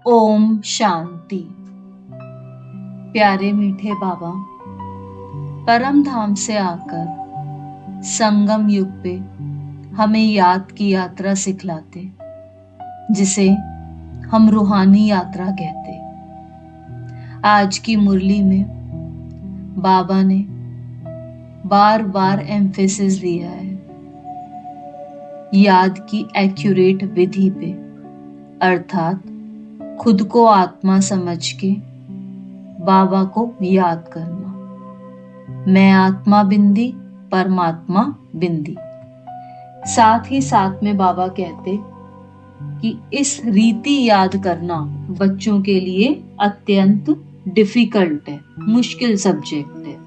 ओम शांति। प्यारे मीठे बाबा, परम धाम से आकर संगम युग पे हमें याद की यात्रा सिखलाते, जिसे हम रूहानी यात्रा कहते। आज की मुरली में बाबा ने बार बार एम्फेसिस दिया है याद की एक्यूरेट विधि पे, अर्थात खुद को आत्मा समझ के बाबा को याद करना। मैं आत्मा बिंदी, परमात्मा बिंदी। साथ ही साथ में बाबा कहते कि इस रीति याद करना बच्चों के लिए अत्यंत डिफिकल्ट है, मुश्किल सब्जेक्ट है।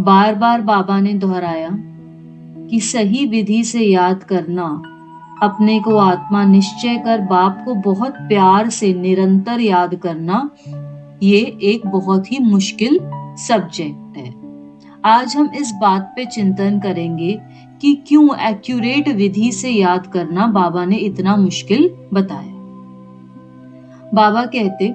बार बार बाबा ने दोहराया कि सही विधि से याद करना, अपने को आत्मा निश्चय कर बाप को बहुत प्यार से निरंतर याद करना, ये एक बहुत ही मुश्किल सब्जेक्ट है। आज हम इस बात पे चिंतन करेंगे कि क्यों एक्यूरेट विधि से याद करना बाबा ने इतना मुश्किल बताया। बाबा कहते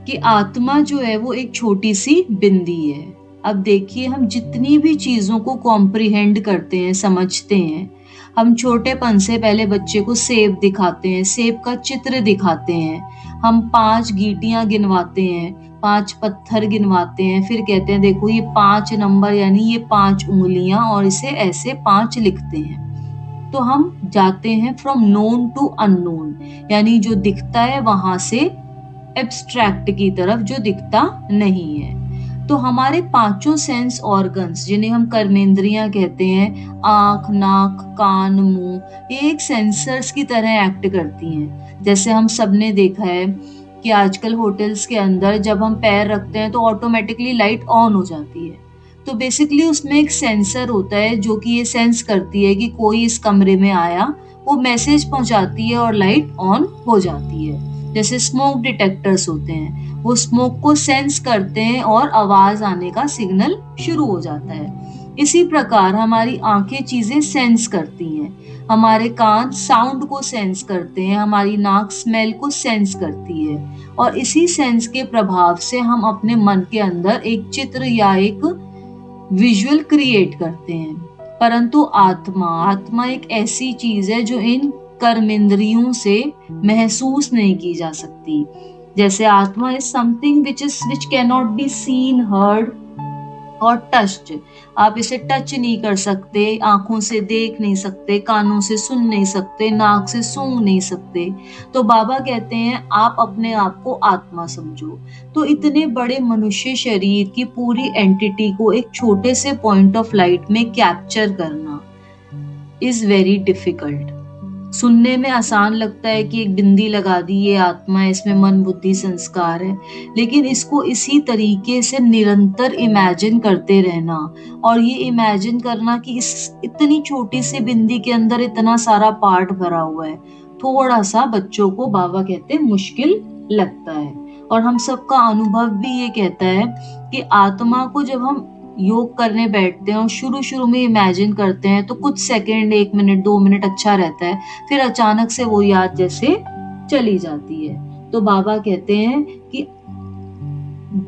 कि आत्मा जो है वो एक छोटी सी बिंदी है। अब देखिए, हम जितनी भी चीजों को कॉम्प्रिहेंड करते हैं, समझते हैं, हम छोटेपन से पहले बच्चे को सेब दिखाते हैं, सेब का चित्र दिखाते हैं, हम 5 गीटियां गिनवाते हैं, 5 पत्थर गिनवाते हैं, फिर कहते हैं देखो ये 5 नंबर यानी ये 5 उंगलियां, और इसे ऐसे 5 लिखते हैं। तो हम जाते हैं फ्रॉम नोन टू अननोन, यानी जो दिखता है वहां से एब्स्ट्रैक्ट की तरफ जो दिखता नहीं है। तो हमारे 5 सेंस ऑर्गन्स, जिन्हें हम कर्मेंद्रियां कहते हैं, आंख, नाक, कान, मुंह, ये एक सेंसर्स की तरह एक्ट करती हैं। जैसे हम सबने देखा है कि आजकल होटल्स के अंदर जब हम पैर रखते हैं तो ऑटोमेटिकली लाइट ऑन हो जाती है। तो बेसिकली उसमें एक सेंसर होता है जो कि ये सेंस करती है कि कोई इस कमरे में आया, वो मैसेज पहुंचाती है और लाइट ऑन हो जाती है। जैसे स्मोक डिटेक्टर्स होते हैं, वो स्मोक को सेंस करते हैं और आवाज आने का सिग्नल शुरू हो जाता है। इसी प्रकार हमारी आंखें चीजें सेंस करती हैं, हमारे कान साउंड को सेंस करते हैं, हमारी नाक स्मेल को सेंस करती है, और इसी सेंस के प्रभाव से हम अपने मन के अंदर एक चित्र या एक विजुअल क्रिएट करते हैं। परंतु आत्मा एक ऐसी चीज है जो इन कर्मेंद्रियों से महसूस नहीं की जा सकती। जैसे आत्मा is something which can not be seen, heard और टच्ड। आप इसे टच नहीं कर सकते, आंखों से देख नहीं सकते, कानों से सुन नहीं सकते, नाक से सूंघ नहीं सकते। तो बाबा कहते हैं आप अपने आप को आत्मा समझो। तो इतने बड़े मनुष्य शरीर की पूरी एंटिटी को एक छोटे से पॉइंट ऑफ लाइट में कैप्चर करना इज वेरी डिफिकल्ट। सुनने में आसान लगता है कि एक बिंदी लगा दी, ये आत्मा है, इसमें मन बुद्धि संस्कार है, लेकिन इसको इसी तरीके से निरंतर इमेजिन करते रहना, और ये इमेजिन करना कि इस इतनी छोटी सी बिंदी के अंदर इतना सारा पार्ट भरा हुआ है, थोड़ा सा बच्चों को बाबा कहते हैं मुश्किल लगता है। और हम सबका अनुभव भी ये कहता है कि आत्मा को जब हम योग करने बैठते हैं और शुरू में इमेजिन करते हैं तो कुछ सेकंड, 1 मिनट, 2 मिनट अच्छा रहता है, फिर अचानक से वो याद जैसे चली जाती है। तो बाबा कहते हैं कि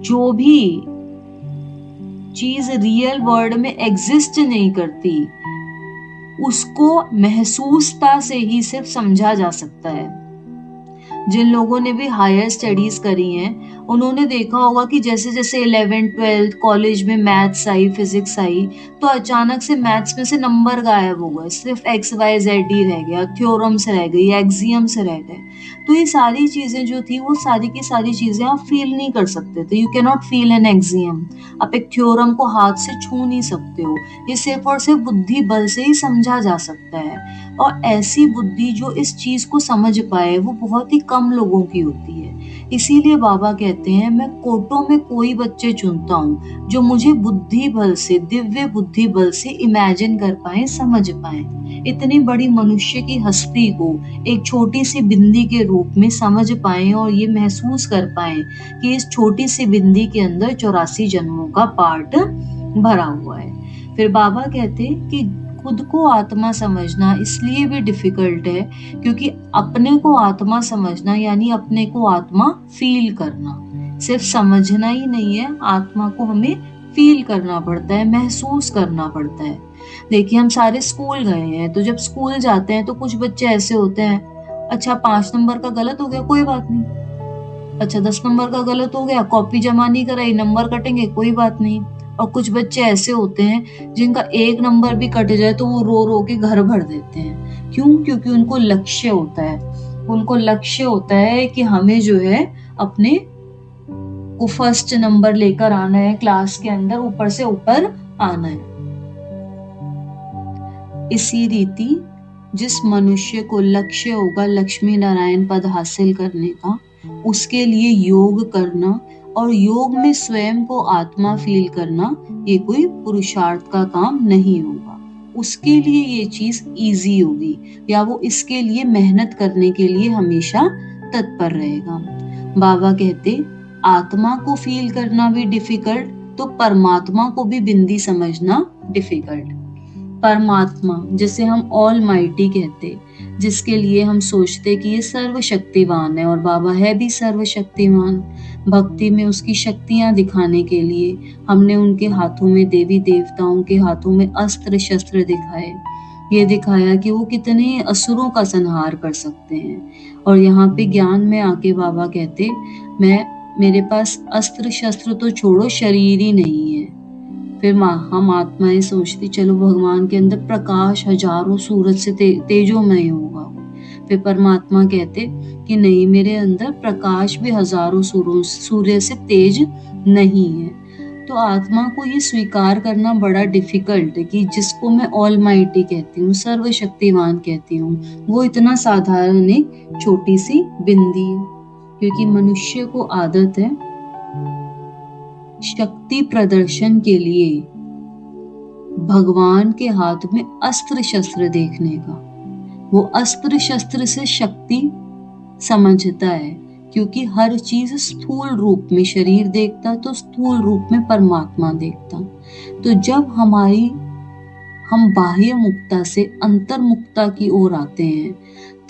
जो भी चीज रियल वर्ल्ड में एग्जिस्ट नहीं करती, उसको महसूसता से ही सिर्फ समझा जा सकता है। जिन लोगों ने भी हायर स्टडीज करी हैं, उन्होंने देखा होगा कि जैसे जैसे 11th 12th कॉलेज में मैथ्स आई, फिजिक्स आई, तो अचानक से मैथ्स में से नंबर गायब हो गए, सिर्फ XYZ रह गया, थ्योरम्स रह गई, एक्सियम्स रह गए। तो ये सारी चीजें जो थी, वो सारी की सारी चीजें आप फील नहीं कर सकते थे। You can not feel an axiom. आप एक थ्योरम को हाथ से छू नहीं सकते हो, ये सिर्फ और सिर्फ बुद्धि बल से ही समझा जा सकता है। और ऐसी बुद्धि जो इस चीज को समझ पाए, वो बहुत ही कम लोगों की होती है। इसीलिए बाबा कहते हैं मैं कोटों में कोई बच्चे चुनता हूँ जो मुझे बुद्धि बल से, दिव्य बुद्धि बल से इमेजिन कर पाए, समझ पाए। इतनी बड़ी मनुष्य की हस्ती को एक छोटी सी बिंदी के रूप में समझ पाए और ये महसूस कर पाए कि इस छोटी सी बिंदी के अंदर 84 जन्मों का पार्ट भरा हुआ है। फिर बाबा कहते कि खुद को आत्मा समझना इसलिए भी डिफिकल्ट है क्योंकि अपने को आत्मा समझना यानी अपने को आत्मा फील करना, सिर्फ समझना ही नहीं है, आत्मा को हमें फील करना पड़ता है, महसूस करना पड़ता है। देखिए हम सारे स्कूल गए हैं, तो जब स्कूल जाते हैं तो कुछ बच्चे ऐसे होते हैं, अच्छा 5 नंबर का गलत हो गया कोई बात नहीं, अच्छा 10 नंबर का गलत हो गया, कॉपी जमा नहीं कराई, नंबर कटेंगे कोई बात नहीं। और कुछ बच्चे ऐसे होते हैं जिनका 1 नंबर भी कट जाए तो वो रो रो के घर भर देते हैं। क्यों? क्योंकि उनको लक्ष्य होता है, उनको लक्ष्य होता है कि हमें जो है अपने को फर्स्ट नंबर लेकर आना है, क्लास के अंदर ऊपर से ऊपर आना है। इसी रीति जिस मनुष्य को लक्ष्य होगा लक्ष्मी नारायण पद हासिल करने का, उसके लिए योग करना और योग में स्वयं को आत्मा फील करना ये कोई पुरुषार्थ का काम नहीं होगा। उसके लिए ये चीज इजी होगी या वो इसके लिए मेहनत करने के लिए हमेशा तत्पर रहेगा। बाबा कहते आत्मा को फील करना भी डिफिकल्ट तो परमात्मा को भी बिंदी समझना डिफिकल्ट। परमात्मा जिसे हम ऑल माइटी कहते, जिसके लिए हम सोचते कि ये सर्वशक्तिवान है और बाबा है भी सर्वशक्तिवान। भक्ति में उसकी शक्तियां दिखाने के लिए हमने उनके हाथों में देवी देवताओं के हाथों में अस्त्र शस्त्र दिखाए, ये दिखाया कि वो कितने असुरों का संहार कर सकते हैं। और यहाँ पे ज्ञान में आके बाबा कहते मेरे पास अस्त्र शस्त्र तो छोड़ो शरीर ही नहीं है। फिर हम आत्माएं सोचती चलो भगवान के अंदर प्रकाश हजारों सूरज से तेजोमय होगा। फिर परमात्मा कहते कि नहीं, मेरे अंदर प्रकाश भी हजारों सूर्य से तेज नहीं है। तो आत्मा को ये स्वीकार करना बड़ा डिफिकल्ट है कि जिसको मैं ऑल माइटी कहती हूँ, सर्वशक्तिवान कहती हूँ, वो इतना साधारण एक छोटी सी बिंदी है। क्योंकि मनुष्य को आदत है शक्ति प्रदर्शन के लिए भगवान के हाथ में अस्त्र शस्त्र देखने का। वो अस्त्र शस्त्र से शक्ति समझता है क्योंकि हर चीज स्थूल रूप में शरीर देखता तो स्थूल रूप में परमात्मा देखता। तो जब हम बाह्य मुक्ता से अंतर मुक्ता की ओर आते हैं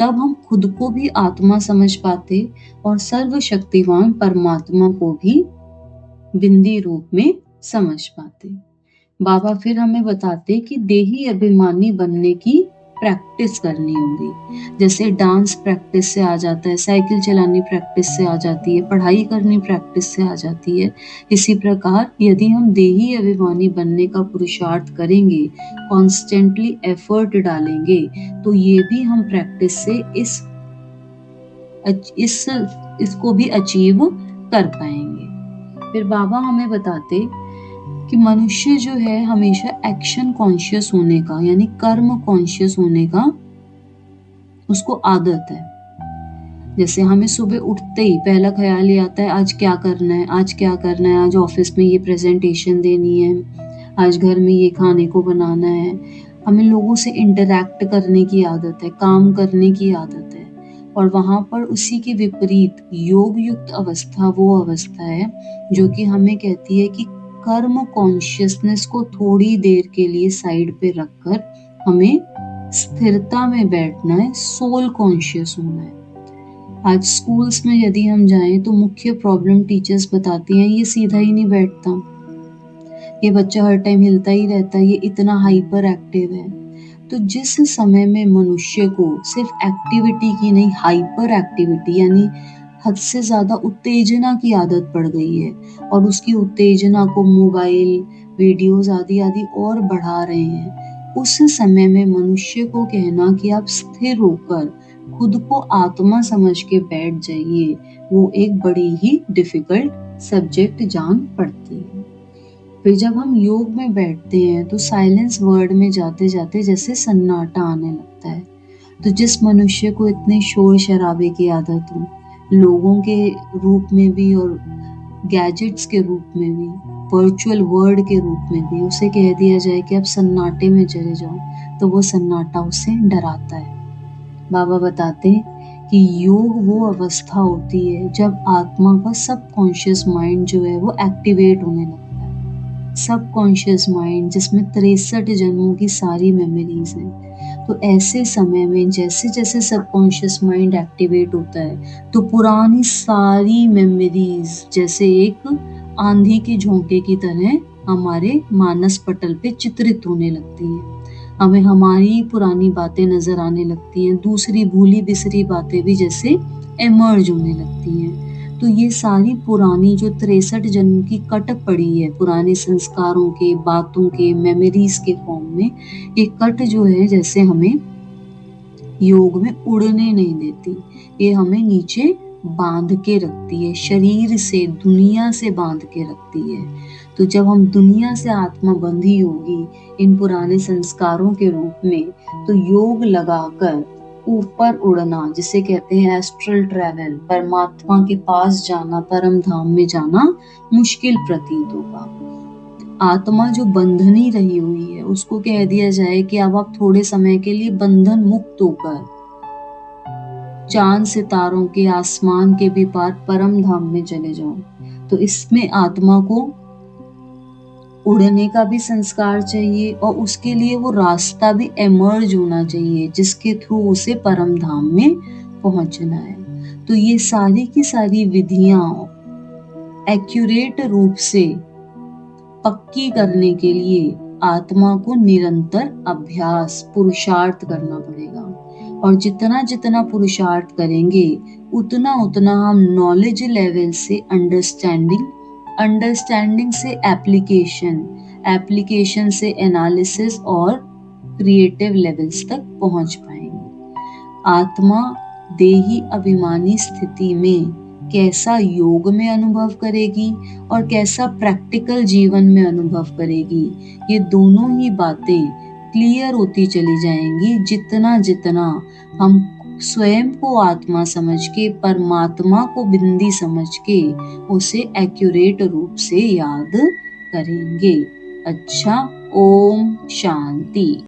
तब हम खुद को भी आत्मा समझ पाते और सर्वशक्तिवान परमात्मा को भी बिंदी रूप में समझ पाते। बाबा फिर हमें बताते कि देही अभिमानी बनने की प्रैक्टिस करनी होगी। जैसे डांस प्रैक्टिस से आ जाता है, साइकिल चलानी प्रैक्टिस से आ जाती है, पढ़ाई करनी प्रैक्टिस से आ जाती है। इसी प्रकार यदि हम देही अभिमानी बनने का पुरुषार्थ करेंगे, कॉन्स्टेंटली एफर्ट डालेंगे, तो ये भी हम प्रैक्टिस से इसको भी अचीव कर पाएंगे। फिर बाबा हमें बताते कि मनुष्य जो है हमेशा एक्शन कॉन्शियस होने का यानी कर्म कॉन्शियस होने का उसको आदत है। जैसे हमें सुबह उठते ही पहला ख्याल ये आता है आज क्या करना है, आज क्या करना है, आज ऑफिस में ये प्रेजेंटेशन देनी है, आज घर में ये खाने को बनाना है। हमें लोगों से इंटरैक्ट करने की आदत है, काम करने की आदत है। और वहां पर उसी के विपरीत योग युक्त अवस्था वो अवस्था है जो कि हमें कहती है कि कर्म कॉन्शियसनेस को थोड़ी देर के लिए साइड पे रखकर हमें स्थिरता में बैठना है, सोल कॉन्शियस होना है। आज स्कूल्स में यदि हम जाएं तो मुख्य प्रॉब्लम टीचर्स बताती हैं ये सीधा ही नहीं बैठता, ये बच्चा हर टाइम हिलता ही रहता है, ये इतना हाइपर एक्टिव है। तो जिस समय में मनुष्य को सिर्फ एक्टिविटी की नहीं हाइपर एक्टिविटी यानी हद से ज्यादा उत्तेजना की आदत पड़ गई है और उसकी उत्तेजना को मोबाइल वीडियोस आदि आदि और बढ़ा रहे हैं, उस समय में मनुष्य को कहना कि आप स्थिर होकर खुद को आत्मा समझ के बैठ जाइए, वो एक बड़ी ही डिफिकल्ट सब्जेक्ट जान पड़ती है। फिर जब हम योग में बैठते हैं तो साइलेंस वर्ड में जाते जाते जैसे सन्नाटा आने लगता है। तो जिस मनुष्य को इतने शोर शराबे की आदत हो, लोगों के रूप में भी और गैजेट्स के रूप में भी, वर्चुअल वर्ल्ड के रूप में भी उसे कह दिया जाए कि आप सन्नाटे में चले जाओ, तो वो सन्नाटा उसे डराता है। बाबा बताते हैं कि योग वो अवस्था होती है जब आत्मा का सबकॉन्शियस माइंड जो है वो एक्टिवेट होने लगता है। सबकॉन्शियस माइंड जिसमें 63 जन्मों की सारी मेमोरीज हैं। तो ऐसे समय में जैसे जैसे सबकॉन्शियस माइंड एक्टिवेट होता है तो पुरानी सारी मेमोरीज जैसे एक आंधी के झोंके की तरह हमारे मानस पटल पे चित्रित होने लगती हैं। हमें हमारी पुरानी बातें नजर आने लगती हैं, दूसरी भूली बिसरी बातें भी जैसे एमर्ज होने लगती हैं। तो ये सारी पुरानी जो 63 जन्म की कट पड़ी है पुराने संस्कारों के, बातों के, मेमोरीज के फॉर्म में, ये कट जो है जैसे हमें योग में उड़ने नहीं देती, ये हमें नीचे बांध के रखती है, शरीर से, दुनिया से बांध के रखती है। तो जब हम दुनिया से आत्मा बंधी होगी इन पुराने संस्कारों के रूप में, तो योग लगाकर ऊपर उड़ना, जिसे कहते हैं एस्ट्रल ट्रैवल, परमात्मा के पास जाना, परम धाम में जाना मुश्किल प्रतीत होगा। आत्मा जो बंधनी रही हुई है उसको कह दिया जाए कि अब आप थोड़े समय के लिए बंधन मुक्त होकर चांद सितारों के, आसमान के भी पार परम धाम में चले जाओ। तो इसमें आत्मा को उड़ने का भी संस्कार चाहिए और उसके लिए वो रास्ता भी एमर्ज होना चाहिए जिसके थ्रू उसे परम धाम में पहुंचना है। तो ये सारी की सारी विधियां एक्यूरेट रूप से पक्की करने के लिए आत्मा को निरंतर अभ्यास, पुरुषार्थ करना पड़ेगा। और जितना जितना पुरुषार्थ करेंगे उतना उतना हम नॉलेज लेवल से अंडरस्टैंडिंग, अंडरस्टैंडिंग से एप्लीकेशन, एप्लीकेशन से एनालिसिस और क्रिएटिव लेवल्स तक पहुंच पाएंगे। आत्मा देही अभिमानी स्थिति में कैसा योग में अनुभव करेगी और कैसा प्रैक्टिकल जीवन में अनुभव करेगी, ये दोनों ही बातें क्लियर होती चली जाएंगी जितना जितना हम स्वयं को आत्मा समझ के, परमात्मा को बिंदी समझ के उसे एक्यूरेट रूप से याद करेंगे। अच्छा, ओम शांति।